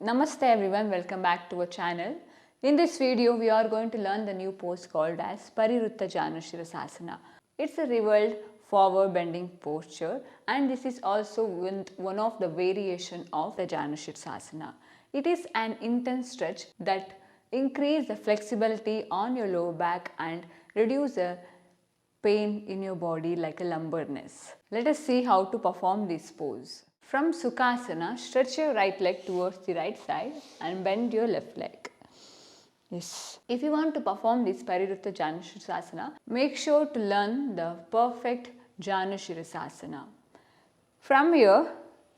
Namaste everyone, welcome back to our channel. In this video, we are going to learn the new pose called as Parivrtta Janusirsasana. It's a revolved forward bending posture, and this is also one of the variation of the Janusirsasana. It is an intense stretch that increase the flexibility on your lower back and reduce the pain in your body like a lumberness. Let us see how to perform this pose. From Sukhasana, stretch your right leg towards the right side and bend your left leg. Yes. If you want to perform this Parivrtta Janusirsasana, make sure to learn the perfect Janusirsasana. From here,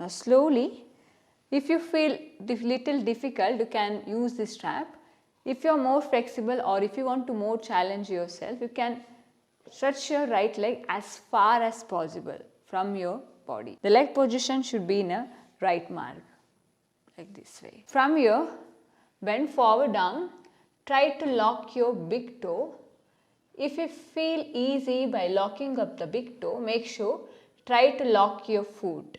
now slowly, if you feel little difficult, you can use this strap. If you are more flexible or if you want to more challenge yourself, you can stretch your right leg as far as possible from your body. The leg position should be in a right mark, like this way. From here, bend forward down. Try to lock your big toe. If you feel easy by locking up the big toe, make sure try to lock your foot.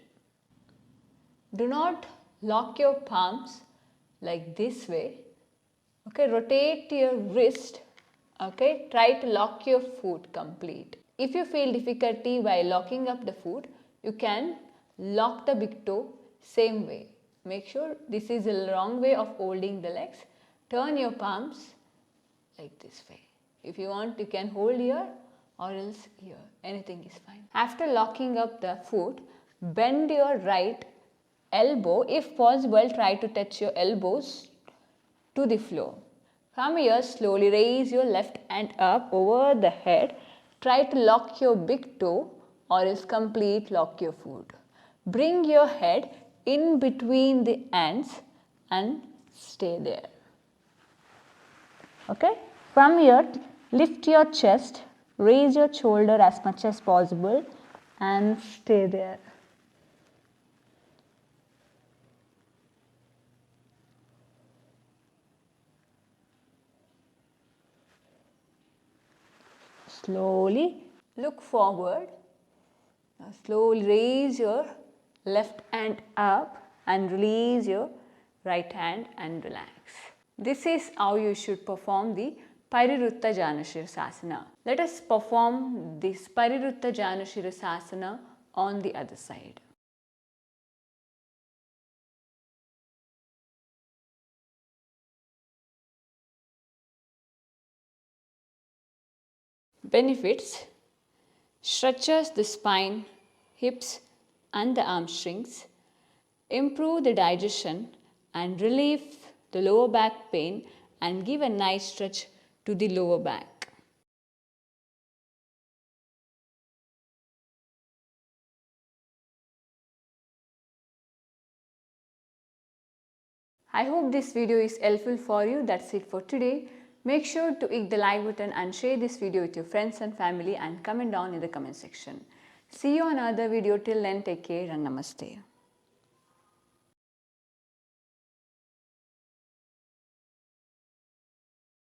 Do not lock your palms like this way. Okay, rotate your wrist. Okay, try to lock your foot complete. If you feel difficulty by locking up the foot, you can lock the big toe same way. Make sure this is a wrong way of holding the legs. Turn your palms like this way. If you want, you can hold here or else here. Anything is fine. After locking up the foot, bend your right elbow. If possible, try to touch your elbows to the floor. From here, slowly raise your left hand up over the head. Try to lock your big toe or else complete lock your foot. Bring your head in between the hands and stay there. Okay? From here, lift your chest, raise your shoulder as much as possible and stay there. Slowly look forward. Now slowly raise your left hand up and release your right hand and relax. This is how you should perform the Parivrtta Janusirsasana. Let us perform this Parivrtta Janusirsasana on the other side. Benefits: stretches the spine, hips and the hamstrings, improve the digestion and relieve the lower back pain and give a nice stretch to the lower back. I hope this video is helpful for you. That's it for today. Make sure to hit the like button and share this video with your friends and family and comment down in the comment section. See you on another video. Till then, take care and namaste.